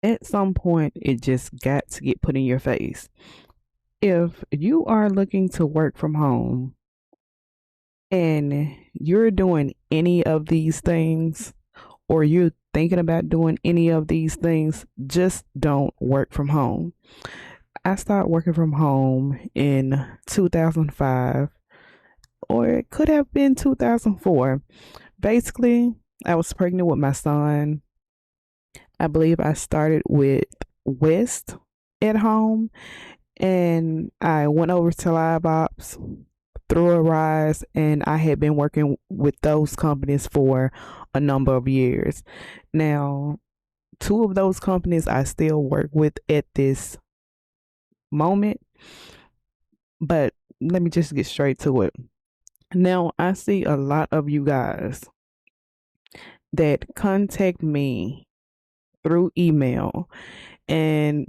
At some point, it just got to get put in your face. If you are looking to work from home and you're doing any of these things, or you're thinking about doing any of these things, just don't work from home. I started working from home in 2005, or it could have been 2004. Basically, I was pregnant with my son. I believe I started with West at home, and I went over to Live Ops through a rise, and I had been working with those companies for a number of years. Now, two of those companies I still work with at this moment, but let me just get straight to it. Now, I see a lot of you guys that contact me through email and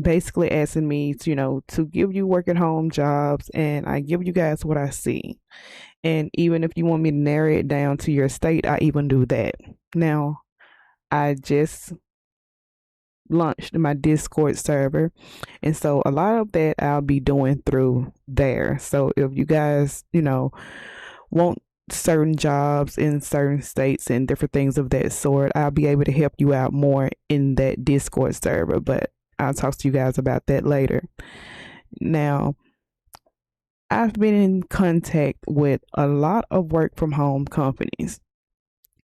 basically asking me to, to give you work at home jobs, and I give you guys what I see. And even if you want me to narrow it down to your state, I even do that. Now, I just launched my Discord server, and so a lot of that I'll be doing through there. So if you guys, want certain jobs in certain states and different things of that sort, I'll be able to help you out more in that Discord server. But I'll talk to you guys about that later. Now, I've been in contact with a lot of work from home companies,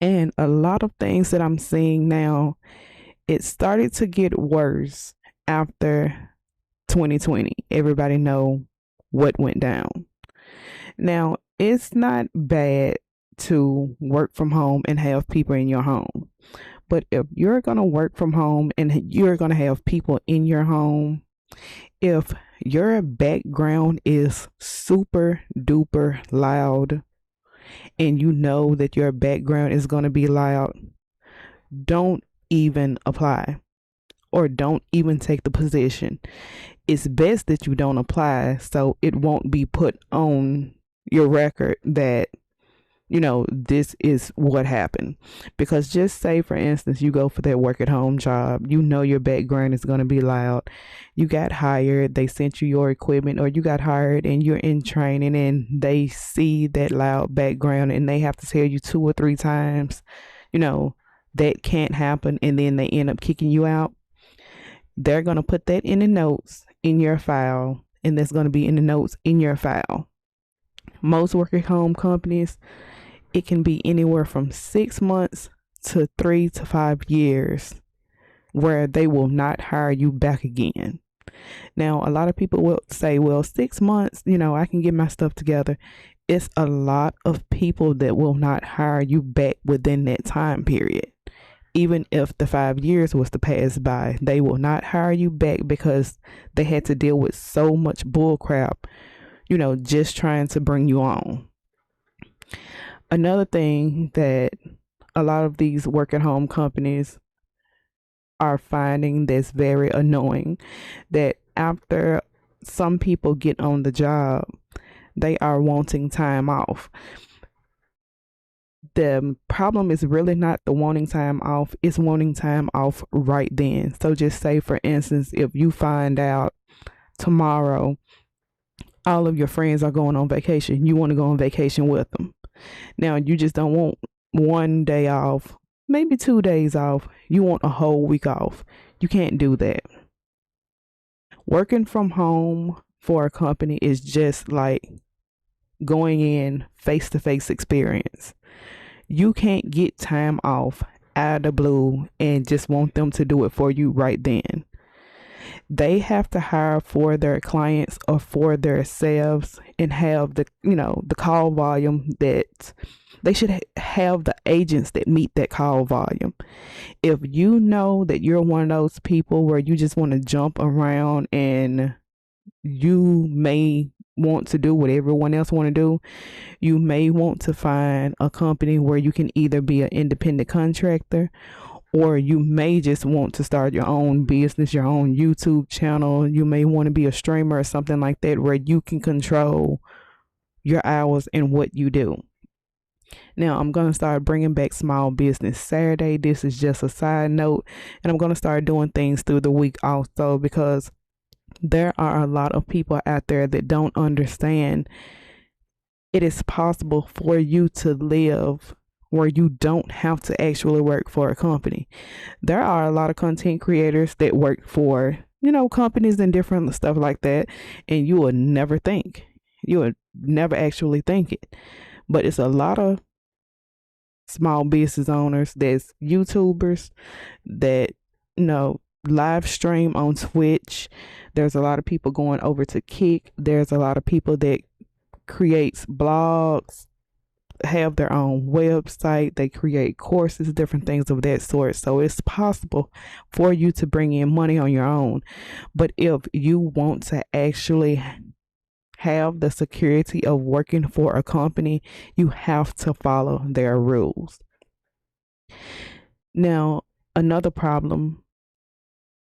and a lot of things that I'm seeing now, it started to get worse after 2020. Everybody know what went down. Now, it's not bad to work from home and have people in your home. But if you're going to work from home and you're going to have people in your home, if your background is super duper loud and you know that your background is going to be loud, don't even apply or don't even take the position. It's best that you don't apply so it won't be put on your record that this is what happened. Because just say, for instance, you go for that work at home job, your background is going to be loud. You got hired, they sent you your equipment, or you got hired and you're in training and they see that loud background and they have to tell you two or three times, you know, that can't happen, and then they end up kicking you out. They're going to put that in the notes in your file, and that's going to be in the notes in your file. Most work at home companies, it can be anywhere from 6 months to 3 to 5 years where they will not hire you back again. Now, a lot of people will say, well, 6 months, I can get my stuff together. It's a lot of people that will not hire you back within that time period. Even if the 5 years was to pass by, they will not hire you back because they had to deal with so much bull crap, just trying to bring you on. Another thing that a lot of these work at home companies are finding that's very annoying, that after some people get on the job, they are wanting time off. The problem is really not the wanting time off, it's wanting time off right then. So just say, for instance, if you find out tomorrow all of your friends are going on vacation, you want to go on vacation with them. Now, you just don't want one day off, maybe 2 days off. You want a whole week off. You can't do that. Working from home for a company is just like going in face to face experience. You can't get time off out of the blue and just want them to do it for you right then. They have to hire for their clients or for themselves and have the call volume that they should have the agents that meet that call volume. If you know that you're one of those people where you just want to jump around and you may want to do what everyone else want to do, you may want to find a company where you can either be an independent contractor, or you may just want to start your own business, your own YouTube channel. You may want to be a streamer or something like that where you can control your hours and what you do. Now, I'm going to start bringing back Small Business Saturday. This is just a side note. And I'm going to start doing things through the week also, because there are a lot of people out there that don't understand it is possible for you to live where you don't have to actually work for a company. There are a lot of content creators that work for, companies and different stuff like that, and you will never think. You would never actually think it. But it's a lot of small business owners that's YouTubers that, live stream on Twitch. There's a lot of people going over to Kick. There's a lot of people that creates blogs, have their own website, they create courses, different things of that sort. So it's possible for you to bring in money on your own. But if you want to actually have the security of working for a company, you have to follow their rules. Now, another problem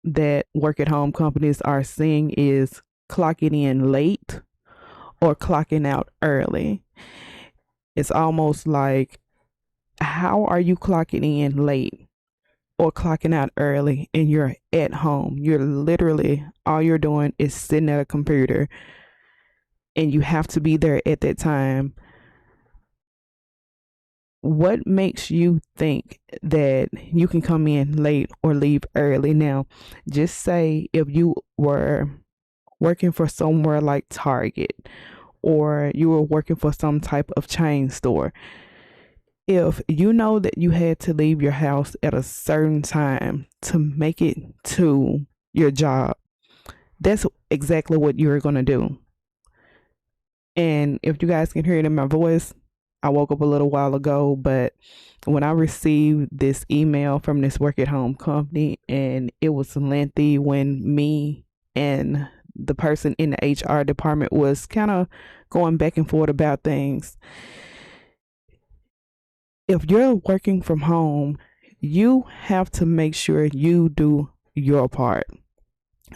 that work at home companies are seeing is clocking in late or clocking out early. It's almost like, how are you clocking in late or clocking out early and you're at home? You're literally, all you're doing is sitting at a computer and you have to be there at that time. What makes you think that you can come in late or leave early? Now, just say if you were working for somewhere like Target, or you were working for some type of chain store. If you know that you had to leave your house at a certain time to make it to your job, that's exactly what you're going to do. And if you guys can hear it in my voice, I woke up a little while ago, but when I received this email from this work at home company, and it was lengthy, when me and the person in the HR department was kind of going back and forth about things. If you're working from home, you have to make sure you do your part.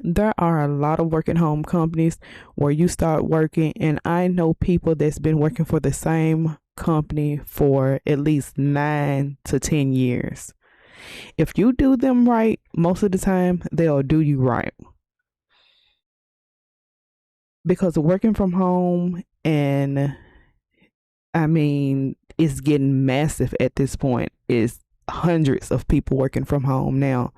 There are a lot of work at home companies where you start working, and I know people that's been working for the same company for at least 9 to 10 years. If you do them right, most of the time they'll do you right. Because working from home, and I mean, it's getting massive at this point. It's hundreds of people working from home now.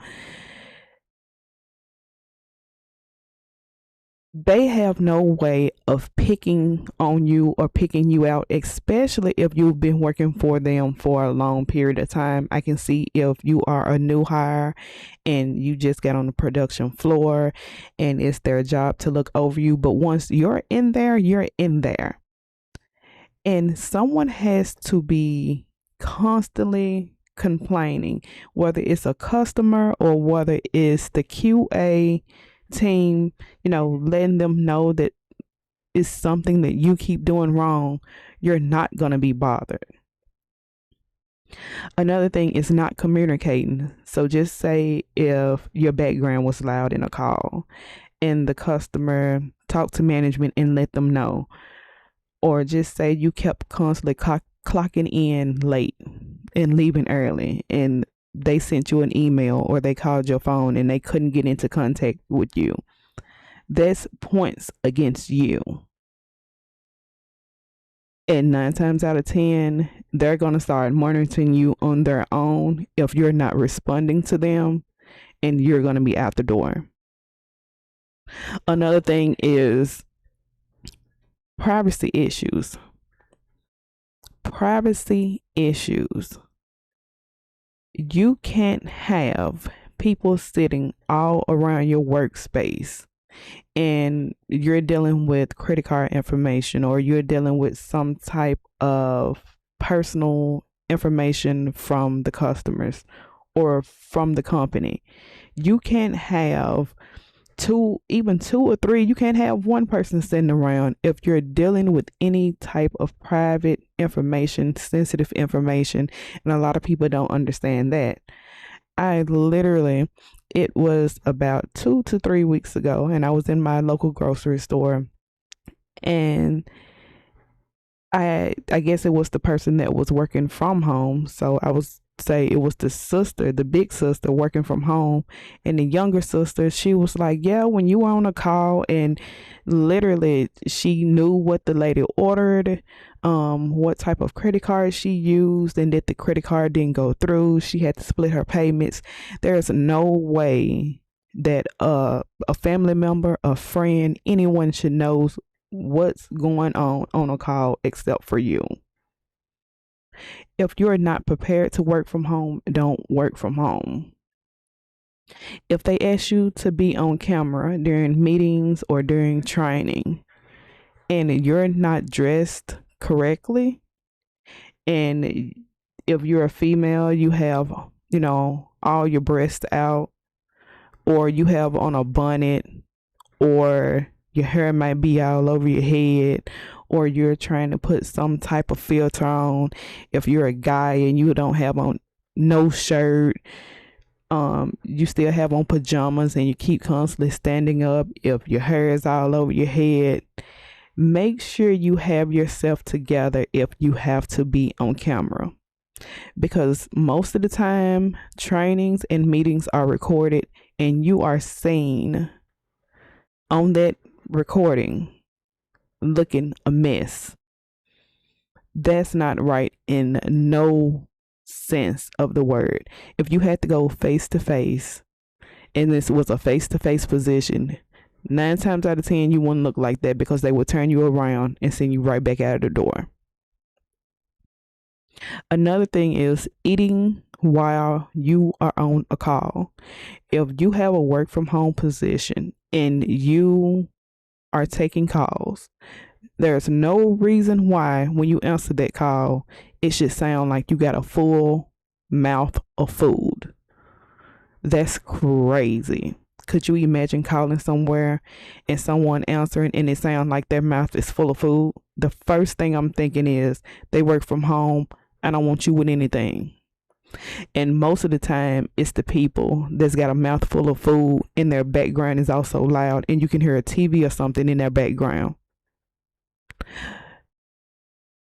They have no way of picking on you or picking you out, especially if you've been working for them for a long period of time. I can see if you are a new hire and you just got on the production floor and it's their job to look over you. But once you're in there, you're in there. And someone has to be constantly complaining, whether it's a customer or whether it's the QA team, letting them know that it's something that you keep doing wrong. You're not going to be bothered. Another thing is not communicating. So just say if your background was loud in a call and the customer talked to management and let them know, or just say you kept constantly clocking in late and leaving early, and they sent you an email or they called your phone and they couldn't get into contact with you. That's points against you. And 9 times out of 10, they're going to start monitoring you on their own if you're not responding to them, and you're going to be out the door. Another thing is privacy issues. Privacy issues. You can't have people sitting all around your workspace and you're dealing with credit card information, or you're dealing with some type of personal information from the customers or from the company. You can't have two or three. You can't have one person sitting around if you're dealing with any type of private information, sensitive information. And a lot of people don't understand that. It was about 2 to 3 weeks ago, and I was in my local grocery store, and I guess it was the person that was working from home. So I was say it was the sister, the big sister working from home, and the younger sister, she was like, "Yeah, when you were on a call," and literally she knew what the lady ordered, what type of credit card she used, and that the credit card didn't go through. She had to split her payments. There's no way that a family member, a friend, anyone should know what's going on a call except for you. If you're not prepared to work from home, don't work from home. If they ask you to be on camera during meetings or during training and you're not dressed correctly, and if you're a female, you have, all your breasts out, or you have on a bonnet, or your hair might be all over your head, or you're trying to put some type of filter on. If you're a guy and you don't have on no shirt, you still have on pajamas and you keep constantly standing up, if your hair is all over your head, make sure you have yourself together if you have to be on camera, because most of the time trainings and meetings are recorded and you are seen on that recording looking a mess. That's not right in no sense of the word. If you had to go face to face and this was a face to face position, 9 times out of 10 you wouldn't look like that, because they would turn you around and send you right back out of the door. Another thing is eating while you are on a call. If you have a work from home position and you are taking calls, there's no reason why when you answer that call, it should sound like you got a full mouth of food. That's crazy. Could you imagine calling somewhere and someone answering and it sounds like their mouth is full of food? The first thing I'm thinking is they work from home. I don't want you with anything. And most of the time, it's the people that's got a mouthful of food and their background is also loud, and you can hear a TV or something in their background.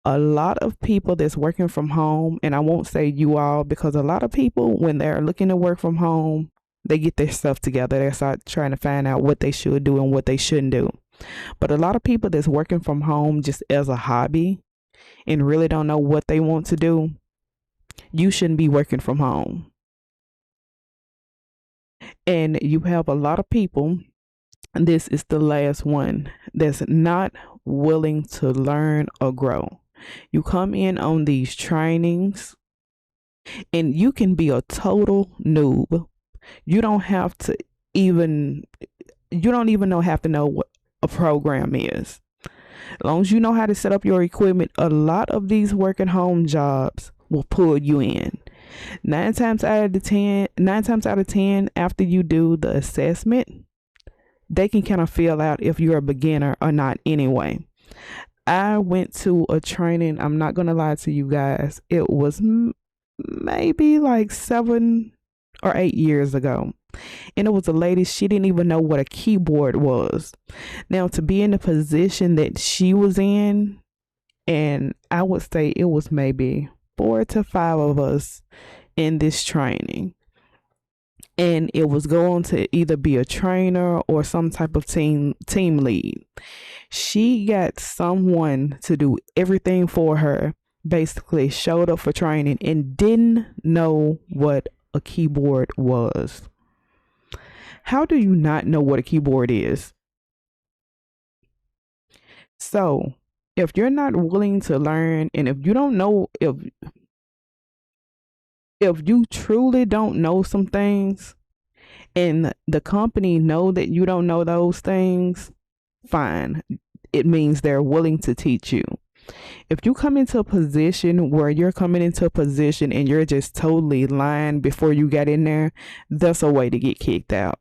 A lot of people that's working from home, and I won't say you all, because a lot of people, when they're looking to work from home, they get their stuff together. They start trying to find out what they should do and what they shouldn't do. But a lot of people that's working from home just as a hobby and really don't know what they want to do, you shouldn't be working from home. And you have a lot of people, and this is the last one, that's not willing to learn or grow. You come in on these trainings and you can be a total noob. You don't have to even, you don't even have to know what a program is. As long as you know how to set up your equipment, a lot of these work at home jobs will pull you in. 9 times out of ten, after you do the assessment, they can kind of feel out if you're a beginner or not anyway. I went to a training, I'm not going to lie to you guys, it was maybe like 7 or 8 years ago. And it was a lady, she didn't even know what a keyboard was. Now, to be in the position that she was in, and I would say it was maybe 4 to 5 of us in this training, and it was going to either be a trainer or some type of team lead. She got someone to do everything for her, basically showed up for training and didn't know what a keyboard was. How do you not know what a keyboard is? So if you're not willing to learn, and if you don't know, if you truly don't know some things and the company know that you don't know those things, fine. It means they're willing to teach you. If you come into a position where you're coming into a position and you're just totally lying before you got in there, that's a way to get kicked out.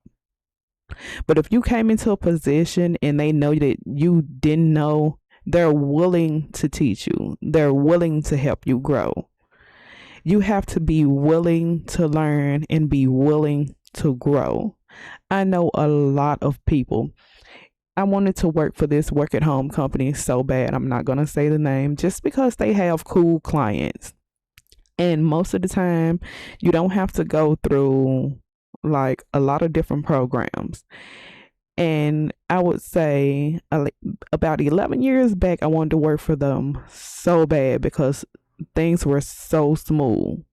But if you came into a position and they know that you didn't know, they're willing to teach you. They're willing to help you grow. You have to be willing to learn and be willing to grow. I know a lot of people. I wanted to work for this work at home company so bad. I'm not going to say the name just because they have cool clients. And most of the time, you don't have to go through like a lot of different programs. And I would say about 11 years back, I wanted to work for them so bad because things were so smooth.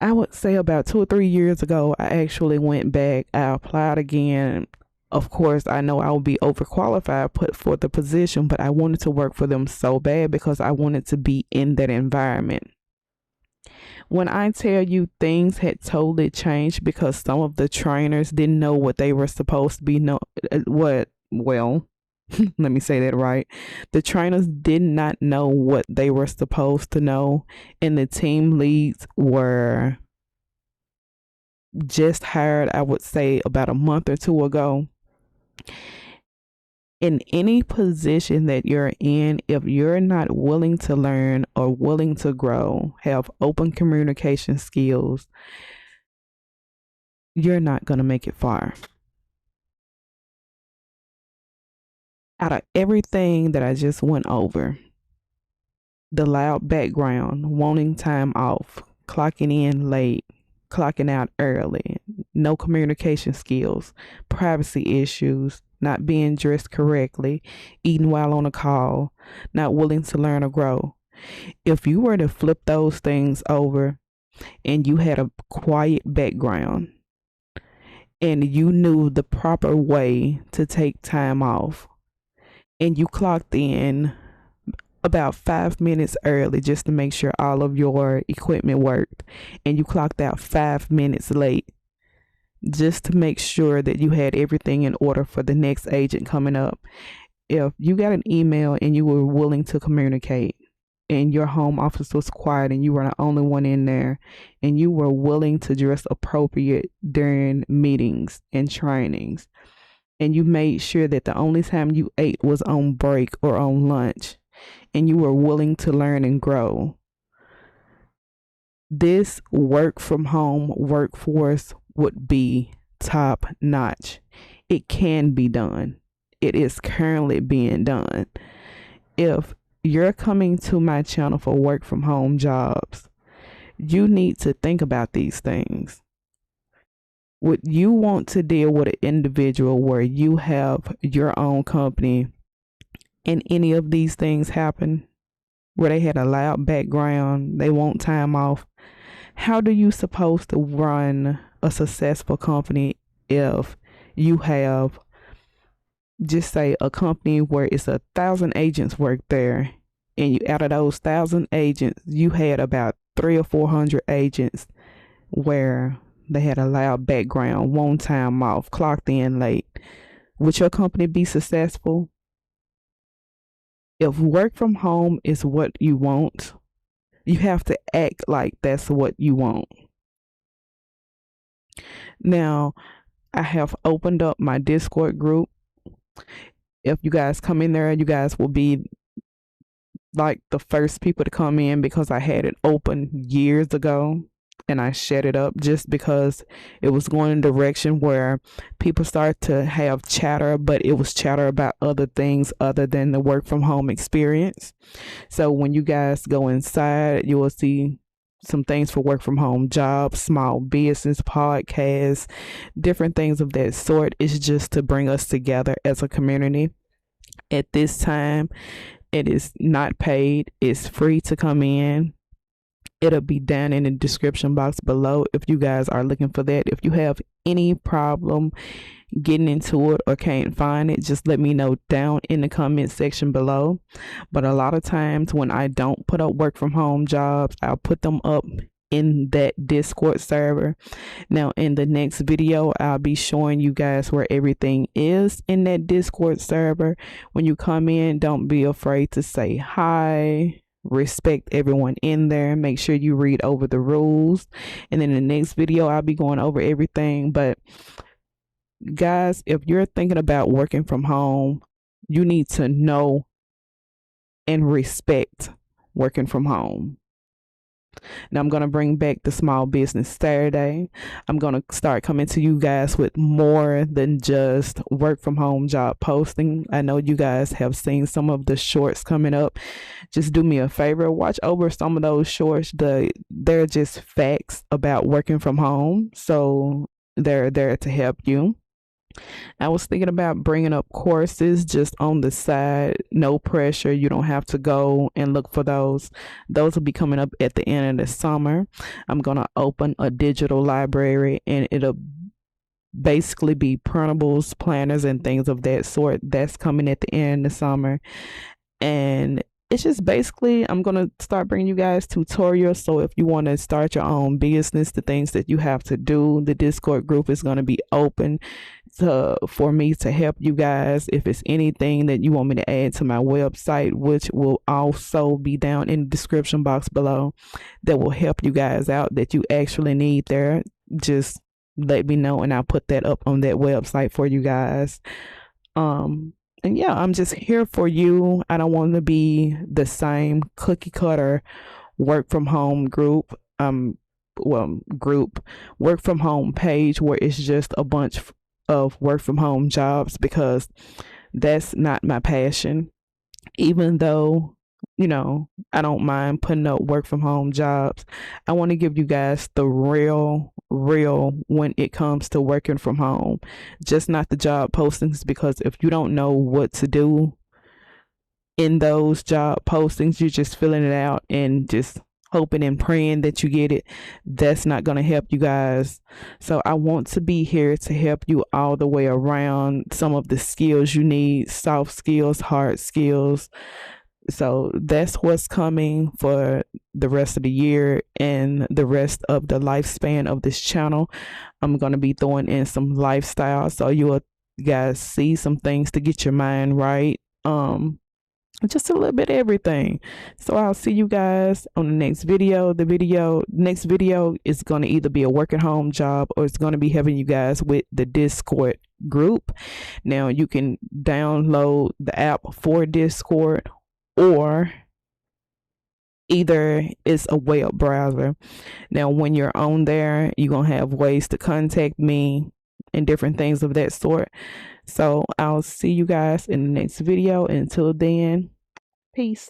I would say about 2 or 3 years ago, I actually went back. I applied again. Of course, I know I would be overqualified put for the position, but I wanted to work for them so bad because I wanted to be in that environment. When I tell you things had totally changed because some of the trainers didn't know what they were supposed to be well, let me say that right. The trainers did not know what they were supposed to know, and the team leads were just hired, I would say, about a month or two ago. In any position that you're in, if you're not willing to learn or willing to grow, have open communication skills, you're not going to make it far. Out of everything that I just went over, the loud background, wanting time off, clocking in late, clocking out early, no communication skills, privacy issues, not being dressed correctly, eating while on a call, not willing to learn or grow. If you were to flip those things over and you had a quiet background and you knew the proper way to take time off and you clocked in about 5 minutes early just to make sure all of your equipment worked, and you clocked out 5 minutes late just to make sure that you had everything in order for the next agent coming up. If you got an email and you were willing to communicate and your home office was quiet and you were the only one in there and you were willing to dress appropriate during meetings and trainings, and you made sure that the only time you ate was on break or on lunch, and you were willing to learn and grow, this work from home workforce would be top notch. It can be done. It is currently being done. If you're coming to my channel for work from home jobs, you need to think about these things. Would you want to deal with an individual where you have your own company and any of these things happen, where they had a loud background, they want time off? How do you supposed to run a successful company if you have, just say, a company where it's 1,000 agents work there, and you, out of those 1,000 agents, you had about 300 or 400 agents where they had a loud background, one time off, clocked in late? Would your company be successful? If work from home is what you want, you have to act like that's what you want. Now, I have opened up my Discord group. If you guys come in there, you guys will be like the first people to come in because I had it open years ago and I shut it up just because it was going in a direction where people start to have chatter, but it was chatter about other things other than the work from home experience. So when you guys go inside, you will see some things for work from home jobs, small business, podcasts, different things of that sort. It's just to bring us together as a community. At this time, it is not paid. It's free to come in. It'll be down in the description box below if you guys are looking for that. If you have any problem getting into it or can't find it, just let me know down in the comment section below. But a lot of times when I don't put up work from home jobs, I'll put them up in that Discord server. Now in the next video, I'll be showing you guys where everything is in that Discord server. When you come in, don't be afraid to say hi. Respect everyone in there. Make sure you read over the rules, and then in the next video I'll be going over everything. But guys, if you're thinking about working from home, you need to know and respect working from home. Now I'm going to bring back the Small Business Saturday. I'm going to start coming to you guys with more than just work from home job posting. I know you guys have seen some of the shorts coming up. Just do me a favor, watch over some of those shorts. They're just facts about working from home. So they're there to help you. I was thinking about bringing up courses just on the side, no pressure. You don't have to go and look for those. Those will be coming up at the end of the summer. I'm going to open a digital library, and it'll basically be printables, planners, and things of that sort. That's coming at the end of the summer. And it's just basically, I'm going to start bringing you guys tutorials. So if you want to start your own business, the things that you have to do, the Discord group is going to be open for me to help you guys. If it's anything that you want me to add to my website, which will also be down in the description box below, that will help you guys out, that you actually need there, just let me know and I'll put that up on that website for you guys. And yeah, I'm just here for you. I don't want to be the same cookie cutter work from home group. Group work from home page where it's just a bunch of work from home jobs, because that's not my passion. Even though, I don't mind putting up work from home jobs, I want to give you guys the real when it comes to working from home, just not the job postings, because if you don't know what to do in those job postings, you're just filling it out and just hoping and praying that you get it. That's not going to help you guys. So I want to be here to help you all the way around. Some of the skills you need, soft skills, hard skills. So that's what's coming for the rest of the year and the rest of the lifespan of this channel. I'm going to be throwing in some lifestyle, so you will guys see some things to get your mind right. Just a little bit of everything. So I'll see you guys on the next video. Next video is going to either be a work at home job, or it's going to be helping you guys with the Discord group. Now you can download the app for Discord, or either it's a web browser. Now when you're on there, you're going to have ways to contact me and different things of that sort. So I'll see you guys in the next video. Until then, peace.